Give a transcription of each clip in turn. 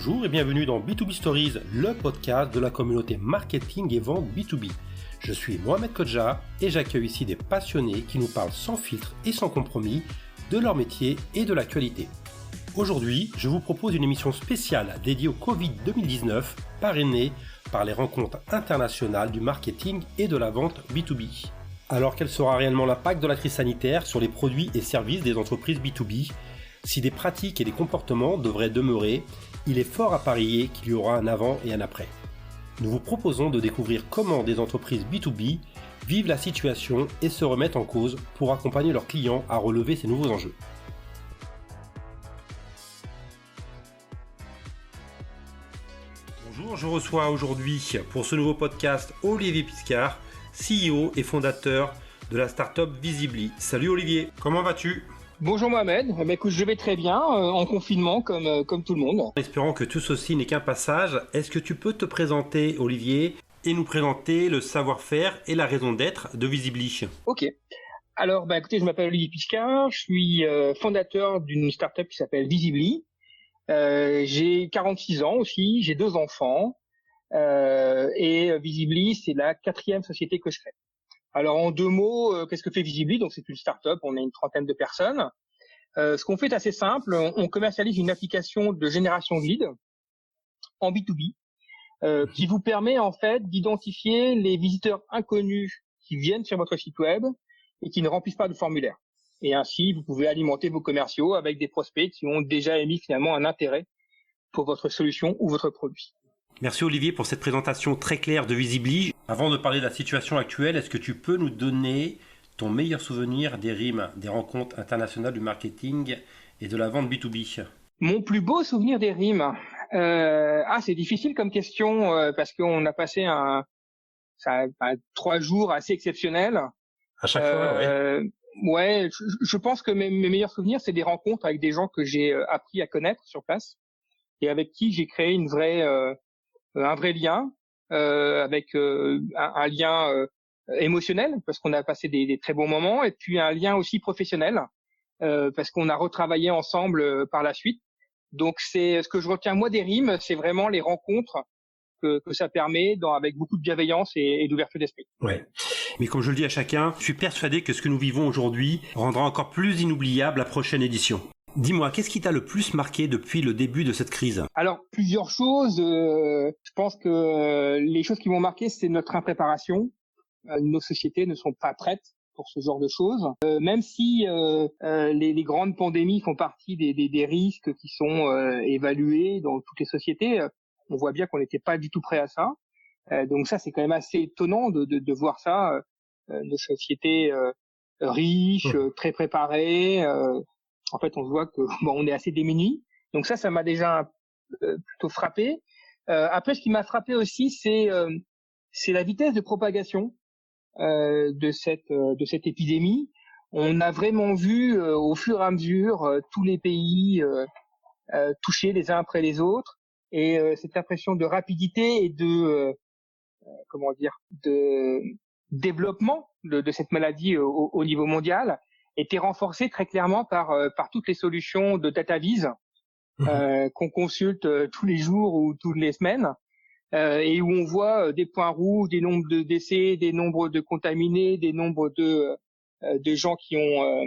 Bonjour et bienvenue dans B2B Stories, le podcast de la communauté marketing et vente B2B. Je suis Mohamed Kodja et j'accueille ici des passionnés qui nous parlent sans filtre et sans compromis de leur métier et de l'actualité. Aujourd'hui, je vous propose une émission spéciale dédiée au Covid 2019, parrainée par les rencontres internationales du marketing et de la vente B2B. Alors quel sera réellement l'impact de la crise sanitaire sur les produits et services des entreprises B2B ? Si des pratiques et des comportements devraient demeurer, il est fort à parier qu'il y aura un avant et un après. Nous vous proposons de découvrir comment des entreprises B2B vivent la situation et se remettent en cause pour accompagner leurs clients à relever ces nouveaux enjeux. Bonjour, je reçois aujourd'hui pour ce nouveau podcast Olivier Piscard, CEO et fondateur de la startup Visibly. Salut Olivier, comment vas-tu ? Bonjour Mohamed, écoute, je vais très bien, en confinement comme tout le monde. Espérons que tout ceci n'est qu'un passage. Est-ce que tu peux te présenter Olivier et nous présenter le savoir-faire et la raison d'être de Visibly ? Ok, alors écoutez, je m'appelle Olivier Piscard, je suis fondateur d'une startup qui s'appelle Visibly. J'ai 46 ans aussi, j'ai 2 enfants et Visibly c'est la 4e société que je crée. Alors en 2 mots, qu'est-ce que fait Visibly ? Donc c'est une start-up, on est une 30aine de personnes. Ce qu'on fait est assez simple, on commercialise une application de génération de leads en B2B qui vous permet en fait d'identifier les visiteurs inconnus qui viennent sur votre site web et qui ne remplissent pas de formulaire. Et ainsi, vous pouvez alimenter vos commerciaux avec des prospects qui ont déjà émis finalement un intérêt pour votre solution ou votre produit. Merci Olivier pour cette présentation très claire de Visibly. Avant de parler de la situation actuelle, est-ce que tu peux nous donner ton meilleur souvenir des RIM, des rencontres internationales du marketing et de la vente B2B ? Mon plus beau souvenir des RIM, c'est difficile comme question parce qu'on a passé 3 jours assez exceptionnels. À chaque fois, oui. Ouais, je pense que mes meilleurs souvenirs, c'est des rencontres avec des gens que j'ai appris à connaître sur place et avec qui j'ai créé un vrai lien, avec un lien émotionnel parce qu'on a passé des très bons moments et puis un lien aussi professionnel parce qu'on a retravaillé ensemble par la suite. Donc c'est ce que je retiens moi des RIM, c'est vraiment les rencontres que ça permet avec beaucoup de bienveillance et d'ouverture d'esprit. Ouais. Mais comme je le dis à chacun, je suis persuadé que ce que nous vivons aujourd'hui rendra encore plus inoubliable la prochaine édition. Dis-moi, qu'est-ce qui t'a le plus marqué depuis le début de cette crise ? Alors, plusieurs choses. Je pense que les choses qui m'ont marqué, c'est notre impréparation. Nos sociétés ne sont pas prêtes pour ce genre de choses. Même si les grandes pandémies font partie des risques qui sont évalués dans toutes les sociétés, on voit bien qu'on n'était pas du tout prêt à ça. Donc ça, c'est quand même assez étonnant de voir ça. Nos sociétés riches, très préparées. En fait, on se voit que on est assez démunis. Donc ça m'a déjà plutôt frappé. Après, ce qui m'a frappé aussi, c'est la vitesse de propagation de cette épidémie. On a vraiment vu au fur et à mesure tous les pays touchés les uns après les autres, et cette impression de rapidité et de développement de cette maladie au niveau mondial était renforcée très clairement par toutes les solutions de DataVis qu'on consulte tous les jours ou toutes les semaines, et où on voit des points rouges, des nombres de décès, des nombres de contaminés, des nombres de gens qui ont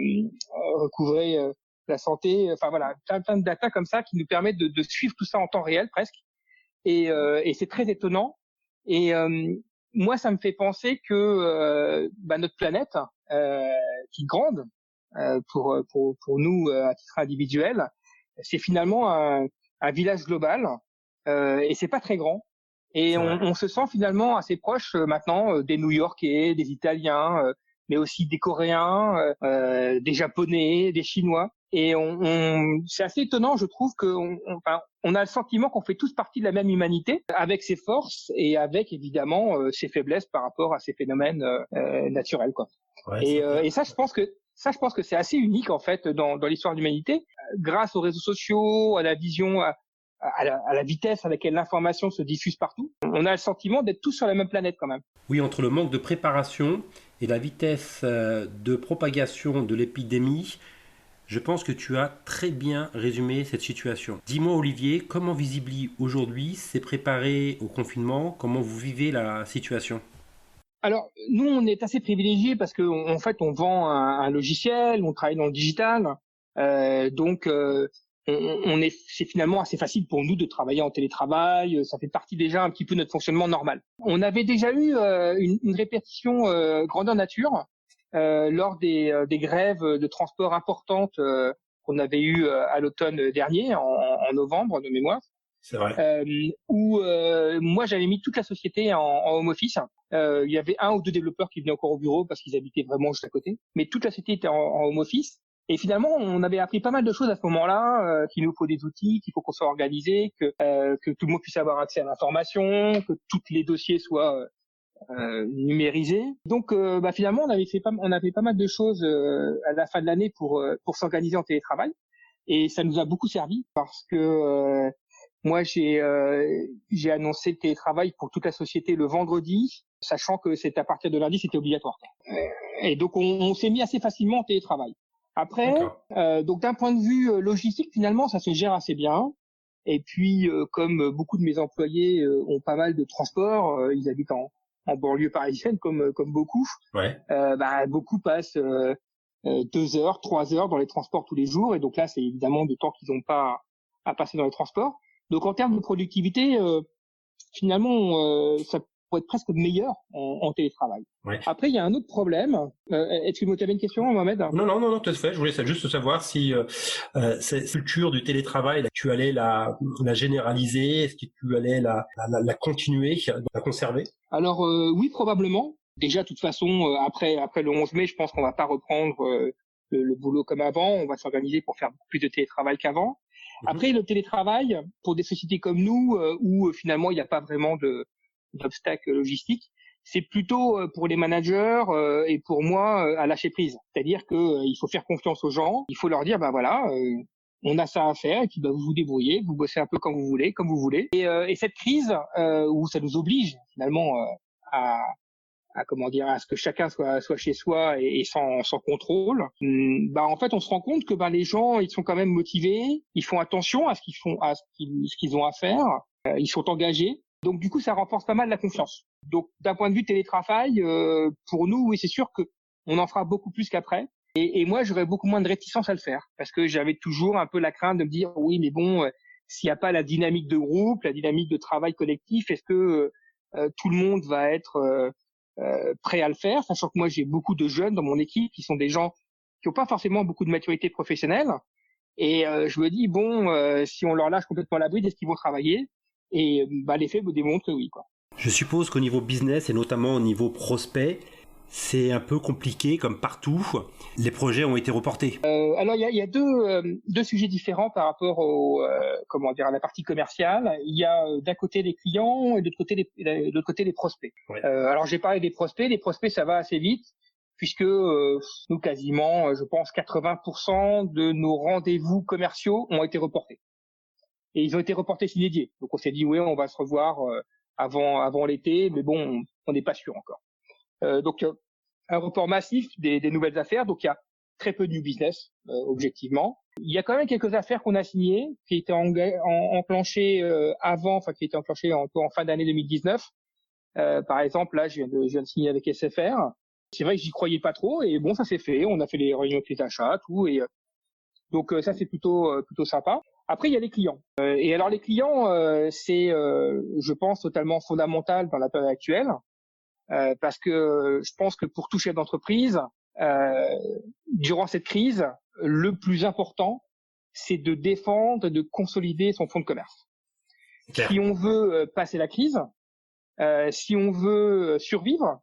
recouvré la santé. Enfin voilà, plein de data comme ça qui nous permettent de suivre tout ça en temps réel presque. Et c'est très étonnant. Et moi, ça me fait penser que notre planète, qui est grande pour nous à titre individuel, c'est finalement un village global, et c'est pas très grand. Et on se sent finalement assez proche maintenant des New-Yorkais, des Italiens, mais aussi des Coréens, des Japonais, des Chinois. Et c'est assez étonnant, je trouve, on a le sentiment qu'on fait tous partie de la même humanité, avec ses forces et avec évidemment ses faiblesses par rapport à ces phénomènes naturels, quoi. Ouais, et ça, je pense que c'est assez unique en fait dans l'histoire de l'humanité, grâce aux réseaux sociaux, à la vision, à la vitesse à laquelle l'information se diffuse partout. On a le sentiment d'être tous sur la même planète quand même. Oui, entre le manque de préparation et la vitesse de propagation de l'épidémie, Je pense que tu as très bien résumé cette situation. Dis-moi Olivier, comment Visibly aujourd'hui s'est préparé au confinement? Comment vous vivez la situation? Alors, nous, on est assez privilégiés parce qu'en fait, on vend un logiciel, on travaille dans le digital, donc c'est finalement assez facile pour nous de travailler en télétravail. Ça fait partie déjà un petit peu de notre fonctionnement normal. On avait déjà eu une répétition grandeur nature lors des grèves de transport importantes qu'on avait eues à l'automne dernier, en novembre de mémoire. C'est vrai. Où moi j'avais mis toute la société en home office. Il y avait 1 ou 2 développeurs qui venaient encore au bureau parce qu'ils habitaient vraiment juste à côté, mais toute la société était en home office. Et finalement, on avait appris pas mal de choses à ce moment-là, qu'il nous faut des outils, qu'il faut qu'on soit organisé, que tout le monde puisse avoir accès à l'information, que tous les dossiers soient numérisés. Donc, finalement, on avait pas mal de choses à la fin de l'année pour s'organiser en télétravail. Et ça nous a beaucoup servi parce que moi, j'ai annoncé le télétravail pour toute la société le vendredi, sachant que c'est à partir de lundi, c'était obligatoire. Et donc, on s'est mis assez facilement en télétravail. Après, donc d'un point de vue logistique, finalement, ça se gère assez bien. Et puis, comme beaucoup de mes employés ont pas mal de transports, ils habitent en banlieue parisienne, comme beaucoup. Ouais. Beaucoup passent 2 heures, 3 heures dans les transports tous les jours. Et donc là, c'est évidemment du temps qu'ils n'ont pas à passer dans les transports. Donc en termes de productivité, finalement, ça pourrait être presque meilleur en télétravail. Ouais. Après, il y a un autre problème. Est-ce que tu avais une question, Mohamed? Non, tout à fait. Je voulais juste savoir si cette culture du télétravail, tu allais la généraliser, est-ce que tu allais la continuer, la conserver? Alors oui, probablement. Déjà, de toute façon, après le 11 mai, je pense qu'on va pas reprendre le boulot comme avant. On va s'organiser pour faire beaucoup plus de télétravail qu'avant. Après, le télétravail, pour des sociétés comme nous, où finalement il n'y a pas vraiment d'obstacle logistique, c'est plutôt pour les managers et pour moi à lâcher prise. C'est-à-dire que il faut faire confiance aux gens, il faut leur dire on a ça à faire et puis vous vous débrouillez, vous bossez un peu quand vous voulez, comme vous voulez. Et cette crise où ça nous oblige finalement à ce que chacun soit chez soi et sans contrôle. En fait, on se rend compte que les gens, ils sont quand même motivés, ils font attention à ce qu'ils ont à faire, ils sont engagés. Donc du coup, ça renforce pas mal la confiance. Donc d'un point de vue télétravail, pour nous, oui, c'est sûr que on en fera beaucoup plus qu'après. Et moi, j'aurais beaucoup moins de réticence à le faire parce que j'avais toujours un peu la crainte de me dire oui, mais bon, s'il n'y a pas la dynamique de groupe, la dynamique de travail collectif, est-ce que tout le monde va être prêt à le faire, sachant que moi j'ai beaucoup de jeunes dans mon équipe qui sont des gens qui n'ont pas forcément beaucoup de maturité professionnelle, et je me dis si on leur lâche complètement la bride, est-ce qu'ils vont travailler? Et les faits me démontrent que oui, quoi. Je suppose qu'au niveau business et notamment au niveau prospect, c'est un peu compliqué comme partout. Les projets ont été reportés. Alors il y a deux sujets différents par rapport à la partie commerciale. Il y a d'un côté les clients et de l'autre côté les prospects. Ouais. Alors j'ai parlé des prospects. Les prospects, ça va assez vite puisque nous quasiment, je pense 80% de nos rendez-vous commerciaux ont été reportés. Et ils ont été reportés sine die. Donc on s'est dit oui, on va se revoir avant l'été, mais bon, on n'est pas sûr encore. Donc un report massif des nouvelles affaires, donc il y a très peu de new business, objectivement. Il y a quand même quelques affaires qu'on a signées, qui étaient enclenchées qui étaient enclenchées en fin d'année 2019. Par exemple, là, je viens de signer avec SFR. C'est vrai que j'y croyais pas trop, et bon, ça s'est fait. On a fait les réunions de les achats, tout, et donc ça c'est plutôt sympa. Après, il y a les clients. Et alors les clients, c'est, je pense, totalement fondamental dans la période actuelle. Parce que je pense que pour tout chef d'entreprise, durant cette crise, le plus important, c'est de défendre, de consolider son fonds de commerce. Okay. Si on veut passer la crise, si on veut survivre,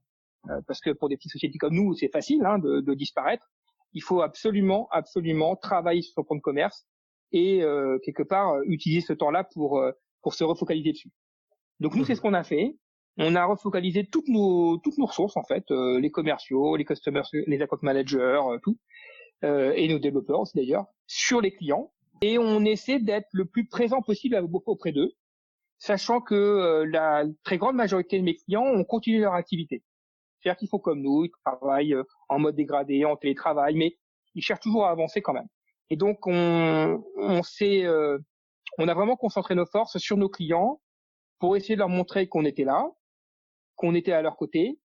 parce que pour des petites sociétés comme nous, c'est facile de disparaître, il faut absolument travailler sur son fonds de commerce et quelque part utiliser ce temps-là pour se refocaliser dessus. Donc nous, c'est ce qu'on a fait. On a refocalisé toutes nos ressources en fait, les commerciaux, les customers, les account managers, tout, et nos développeurs aussi d'ailleurs, sur les clients. Et on essaie d'être le plus présent possible auprès d'eux, sachant que la très grande majorité de mes clients ont continué leur activité. C'est-à-dire qu'ils font comme nous, ils travaillent en mode dégradé, en télétravail, mais ils cherchent toujours à avancer quand même. Et donc on a vraiment concentré nos forces sur nos clients pour essayer de leur montrer qu'on était là, qu'on était à leur côté,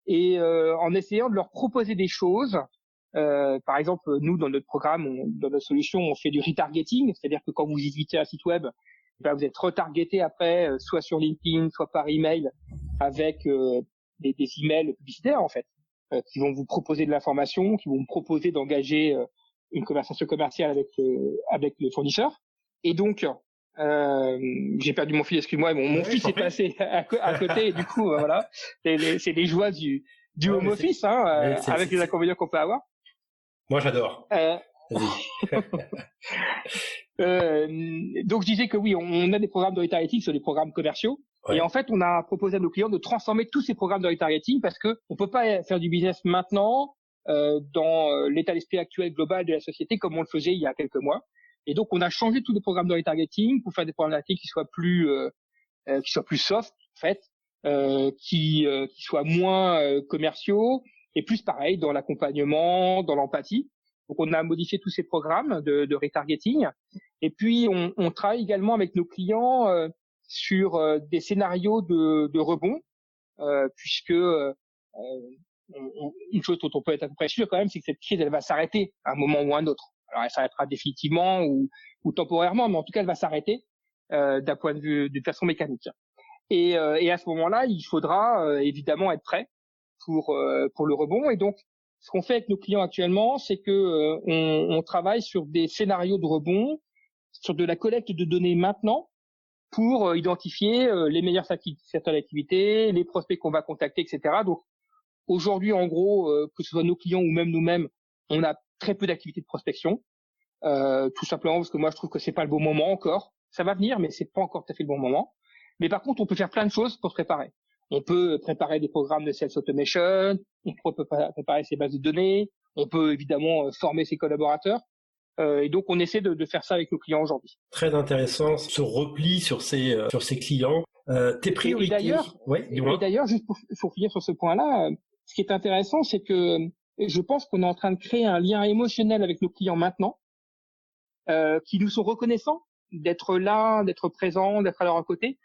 et en essayant de leur proposer des choses. Par exemple, nous, dans notre programme, dans notre solution, on fait du retargeting, c'est-à-dire que quand vous visitez un site web, vous êtes retargeté après, soit sur LinkedIn, soit par email, avec des emails publicitaires, en fait, qui vont vous proposer de l'information, qui vont vous proposer d'engager une conversation commerciale avec le fournisseur. Et donc, j'ai perdu mon fil, excuse-moi, mon fils est passé à côté, et du coup, voilà, c'est les joies du home office, avec les inconvénients qu'on peut avoir. Moi, j'adore. Donc, je disais que oui, on a des programmes de retargeting sur des programmes commerciaux. Ouais. Et en fait, on a proposé à nos clients de transformer tous ces programmes de retargeting parce que on peut pas faire du business maintenant dans l'état d'esprit actuel global de la société comme on le faisait il y a quelques mois. Et donc, on a changé tous les programmes de retargeting pour faire des programmes de retargeting qui soient plus soft, en fait, qui soient moins commerciaux et plus pareil dans l'accompagnement, dans l'empathie. Donc, on a modifié tous ces programmes de retargeting. Et puis, on travaille également avec nos clients sur des scénarios de rebond, puisque une chose dont on peut être à peu près sûr quand même, c'est que cette crise, elle va s'arrêter à un moment ou à un autre. Alors, elle s'arrêtera définitivement ou temporairement, mais en tout cas, elle va s'arrêter d'un point de vue d'une façon mécanique. Et à ce moment-là, il faudra évidemment être prêt pour le rebond. Et donc, ce qu'on fait avec nos clients actuellement, c'est que on travaille sur des scénarios de rebond, sur de la collecte de données maintenant pour identifier les meilleurs secteurs d'activité, les prospects qu'on va contacter, etc. Donc, aujourd'hui, en gros, que ce soit nos clients ou même nous-mêmes, on a très peu d'activités de prospection, tout simplement parce que moi, je trouve que c'est pas le bon moment encore. Ça va venir, mais c'est pas encore tout à fait le bon moment. Mais par contre, on peut faire plein de choses pour se préparer. On peut préparer des programmes de sales automation, on peut préparer ses bases de données, on peut évidemment former ses collaborateurs. Et donc, on essaie de faire ça avec nos clients aujourd'hui. Très intéressant, ce repli sur ses clients. Tes priorités. Et d'ailleurs, juste pour finir sur ce point-là, ce qui est intéressant, c'est que je pense qu'on est en train de créer un lien émotionnel avec nos clients maintenant, qui nous sont reconnaissants d'être là, d'être présents, d'être à leur côté,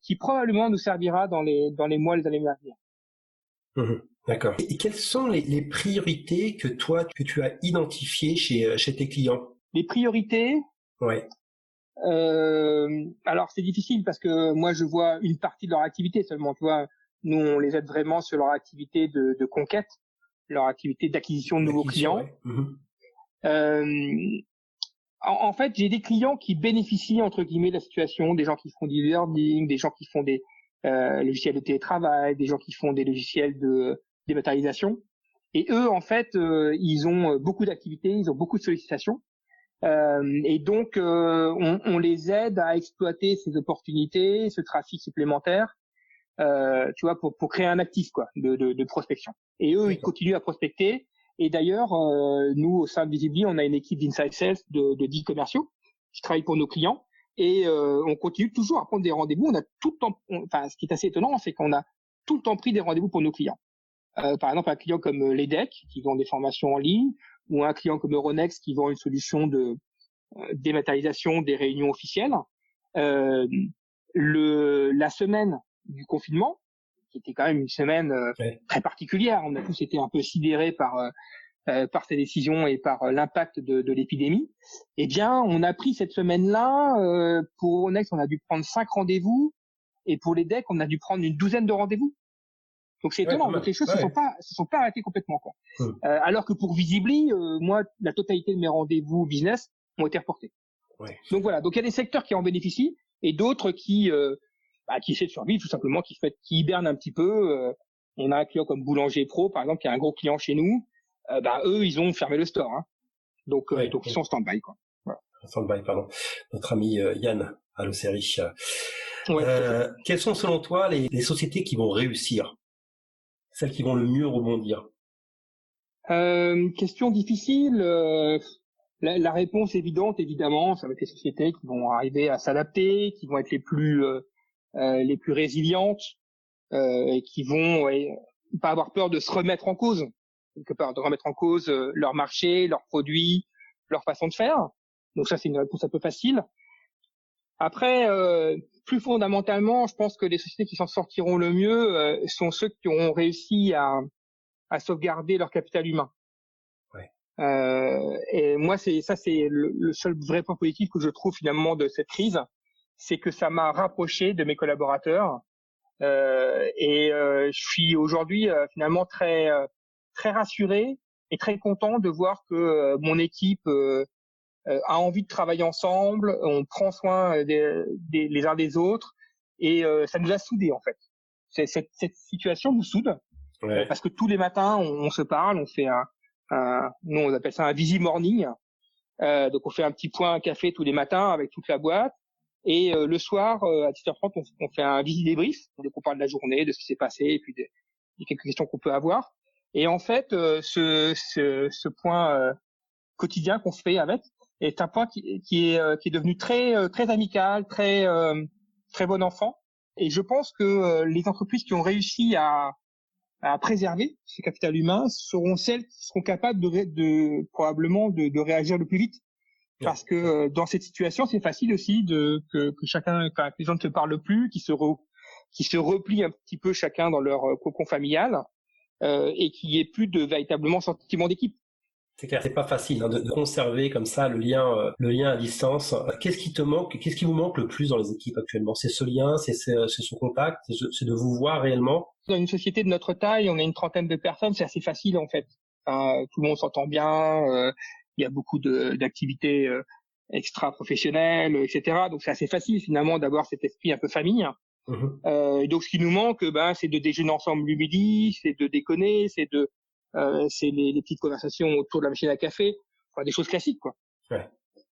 qui probablement nous servira dans les mois, les années à venir. D'accord. Et quelles sont les priorités que tu as identifiées chez tes clients? Les priorités? Ouais. Alors c'est difficile parce que moi je vois une partie de leur activité seulement. Tu vois, nous on les aide vraiment sur leur activité de conquête, leur activité d'acquisition de nouveaux clients. Ouais. En fait, j'ai des clients qui bénéficient entre guillemets de la situation, des gens qui font du learning, des gens qui font des logiciels de télétravail, des gens qui font des logiciels de dématérialisation. Et eux, en fait, ils ont beaucoup d'activités, ils ont beaucoup de sollicitations. Et donc, on les aide à exploiter ces opportunités, ce trafic supplémentaire, tu vois, pour créer un actif quoi, de prospection. Et eux, ils continuent à prospecter. Et d'ailleurs, nous, au sein de Visibly, on a une équipe d'inside sales de 10 commerciaux qui travaillent pour nos clients. Et on continue toujours à prendre des rendez-vous. On a tout le temps, ce qui est assez étonnant, c'est qu'on a tout le temps pris des rendez-vous pour nos clients. Par exemple, un client comme l'EDEC, qui vend des formations en ligne, ou un client comme Euronext, qui vend une solution de dématérialisation des réunions officielles. La semaine du confinement, qui était quand même une semaine très particulière, on a tous été un peu sidérés par ces décisions et par l'impact de l'épidémie. Eh bien, on a pris cette semaine-là, pour Euronext, on a dû prendre 5 rendez-vous, et pour l'EDEC, on a dû prendre une douzaine de rendez-vous. Donc c'est étonnant, donc les choses se sont pas arrêtées complètement quoi. Alors que pour Visibly, moi la totalité de mes rendez-vous business ont été reportés. Ouais. Donc voilà, donc il y a des secteurs qui en bénéficient et d'autres qui essaient de survivre tout simplement, qui hibernent un petit peu. On a un client comme Boulanger Pro par exemple, qui est un gros client chez nous. Eux ils ont fermé le store, hein. Donc ils sont en stand-by quoi. Voilà. Stand-by, pardon. Notre ami Yann à l'Océrie. Quelles sont selon toi les sociétés qui vont réussir? Celles qui vont le mieux rebondir? Question difficile. La réponse évidente, évidemment, ça va être les sociétés qui vont arriver à s'adapter, qui vont être les plus résilientes, et qui vont pas avoir peur de se remettre en cause, quelque part, de remettre en cause leur marché, leurs produits, leur façon de faire. Donc ça, c'est une réponse un peu facile. Après, plus fondamentalement, je pense que les sociétés qui s'en sortiront le mieux sont ceux qui ont réussi à sauvegarder leur capital humain. Ouais. Et moi, c'est le seul vrai point positif que je trouve finalement de cette crise, c'est que ça m'a rapproché de mes collaborateurs. Je suis aujourd'hui finalement très rassuré et très content de voir que mon équipe a envie de travailler ensemble, on prend soin les uns des autres, et ça nous a soudés en fait. Cette situation nous soude, parce que tous les matins on se parle, on fait nous on appelle ça un busy morning, donc on fait un petit point café tous les matins avec toute la boîte, et le soir à 17h30 on fait un busy débrief, donc on parle de la journée, de ce qui s'est passé, et puis des quelques questions qu'on peut avoir. Et en fait ce point quotidien qu'on fait avec est un point qui est devenu très amical, très bon enfant. Et je pense que les entreprises qui ont réussi à préserver ce capital humain seront celles qui seront capables probablement de réagir le plus vite. Parce que dans cette situation, c'est facile aussi que les gens ne se parlent plus, qui se replient un petit peu chacun dans leur cocon familial, et qu'il n'y ait plus de véritablement sentiment d'équipe. C'est clair, c'est pas facile de conserver comme ça le lien à distance. Qu'est-ce qui te manque, qu'est-ce qui vous manque le plus dans les équipes actuellement? C'est ce lien, c'est ce contact, c'est de vous voir réellement. Dans une société de notre taille, on est une trentaine de personnes, c'est assez facile en fait. Tout le monde s'entend bien, il y a beaucoup d'activités extra-professionnelles, etc. Donc c'est assez facile finalement d'avoir cet esprit un peu famille. Et donc ce qui nous manque, c'est de déjeuner ensemble le midi, c'est de déconner, c'est les petites conversations autour de la machine à café, enfin, des choses classiques, quoi. Ouais.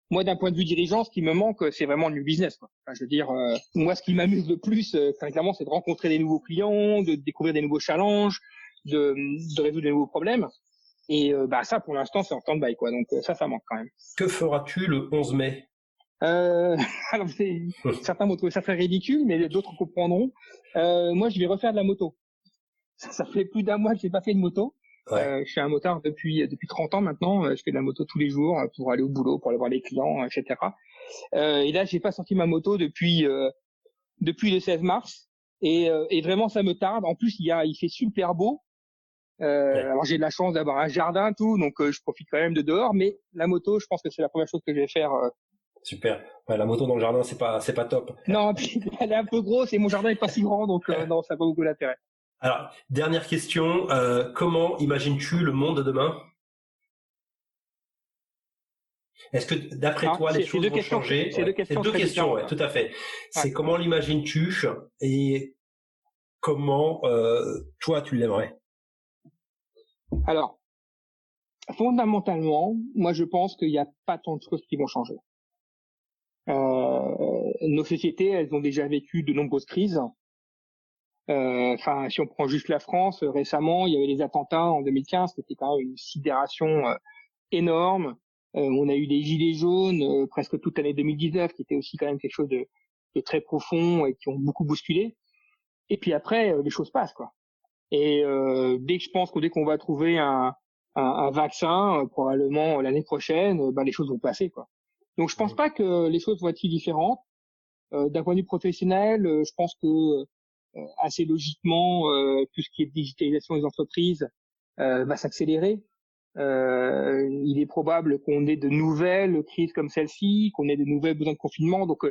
Moi, d'un point de vue dirigeant, ce qui me manque, c'est vraiment le business, quoi. Enfin, je veux dire, moi, ce qui m'amuse le plus, très clairement, c'est de rencontrer des nouveaux clients, de découvrir des nouveaux challenges, de résoudre des nouveaux problèmes. Et ça, pour l'instant, c'est en stand-by, quoi. Donc ça manque quand même. Que feras-tu le 11 mai? Alors, certains vont trouver ça très ridicule, mais d'autres comprendront. Moi, je vais refaire de la moto. Ça fait plus d'un mois que j'ai pas fait de moto. Ouais. Je suis un motard depuis 30 ans maintenant. Je fais de la moto tous les jours pour aller au boulot, pour aller voir les clients, etc. Et là, j'ai pas sorti ma moto depuis le 16 mars. Et vraiment, ça me tarde. En plus, il fait super beau. Alors, j'ai de la chance d'avoir un jardin, tout, donc je profite quand même de dehors. Mais la moto, je pense que c'est la première chose que je vais faire. Super. Ouais, la moto dans le jardin, c'est pas top. Non, puis elle est un peu grosse et mon jardin est pas si grand, donc non, ça n'a pas beaucoup d'intérêt. Alors, dernière question, comment imagines-tu le monde de demain? Est-ce que, d'après toi, les choses vont changer? C'est deux questions, ouais, tout à fait. C'est comment l'imagines-tu et comment, toi, tu l'aimerais? Alors, fondamentalement, moi, je pense qu'il n'y a pas tant de choses qui vont changer. Nos sociétés, elles ont déjà vécu de nombreuses crises. Si on prend juste la France, récemment, il y avait les attentats en 2015, c'était quand même une sidération énorme. On a eu des gilets jaunes presque toute l'année 2019, qui était aussi quand même quelque chose de très profond et qui ont beaucoup bousculé. Et puis après, les choses passent, quoi. Et dès qu'on va trouver un vaccin, probablement l'année prochaine, les choses vont passer, quoi. Donc je pense pas que les choses vont être si différentes. D'un point de vue professionnel, je pense que assez logiquement, tout ce qui est digitalisation des entreprises va s'accélérer. Il est probable qu'on ait de nouvelles crises comme celle-ci, qu'on ait de nouvelles besoins de confinement. Donc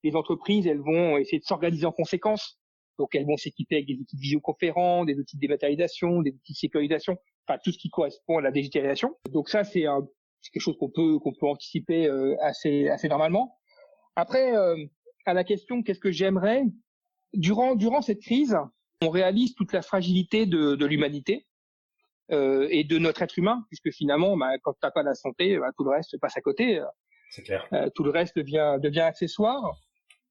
les entreprises, elles vont essayer de s'organiser en conséquence. Donc elles vont s'équiper avec des outils de visioconférence, des outils de dématérialisation, des outils de sécurisation, enfin tout ce qui correspond à la digitalisation. Donc ça, c'est quelque chose qu'on peut anticiper assez normalement. Après, à la question qu'est-ce que j'aimerais, durant cette crise, on réalise toute la fragilité de l'humanité et de notre être humain, puisque finalement, quand t'as pas la santé, tout le reste passe à côté. C'est clair. Tout le reste devient accessoire.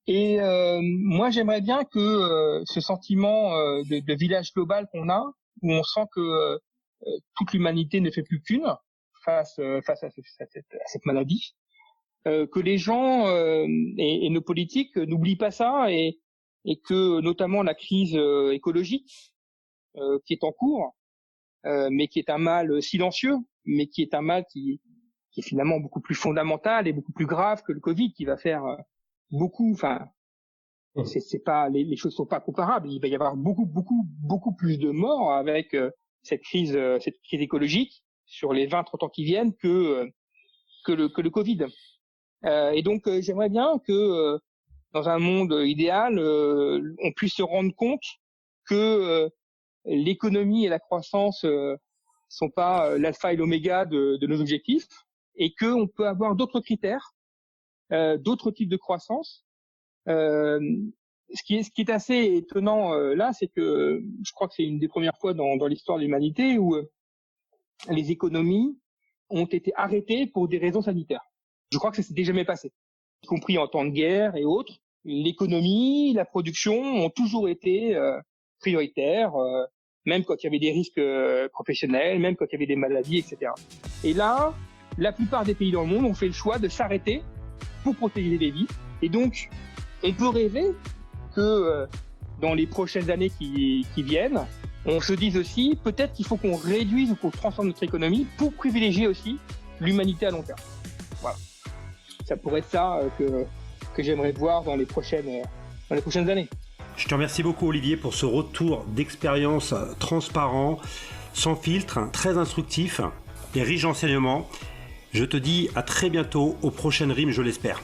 Et moi, j'aimerais bien que ce sentiment de village global qu'on a, où on sent que toute l'humanité ne fait plus qu'une face à cette maladie, que les gens et nos politiques n'oublient pas ça, et que notamment la crise écologique qui est en cours, mais qui est un mal silencieux, mais qui est un mal qui qui est finalement beaucoup plus fondamentale et beaucoup plus grave que le Covid, qui va faire beaucoup. Enfin, c'est pas les choses sont pas comparables. Il va y avoir beaucoup plus de morts avec cette crise écologique sur les 20-30 ans qui viennent que le Covid. Et donc j'aimerais bien que dans un monde idéal, on puisse se rendre compte que l'économie et la croissance sont pas l'alpha et l'oméga de nos objectifs, et qu'on peut avoir d'autres critères, d'autres types de croissance. Ce qui est assez étonnant là, c'est que je crois que c'est une des premières fois dans l'histoire de l'humanité où les économies ont été arrêtées pour des raisons sanitaires. Je crois que ça s'était jamais passé, y compris en temps de guerre et autres. L'économie, la production ont toujours été prioritaires, même quand il y avait des risques professionnels, même quand il y avait des maladies, etc. Et là, la plupart des pays dans le monde ont fait le choix de s'arrêter pour protéger les vies. Et donc, on peut rêver que dans les prochaines années qui viennent, on se dise aussi, peut-être qu'il faut qu'on réduise ou qu'on transforme notre économie pour privilégier aussi l'humanité à long terme. Voilà. Ça pourrait être ça que j'aimerais voir dans les prochaines années. Je te remercie beaucoup Olivier pour ce retour d'expérience transparent, sans filtre, très instructif et riche d'enseignements. Je te dis à très bientôt aux prochaines rimes, je l'espère.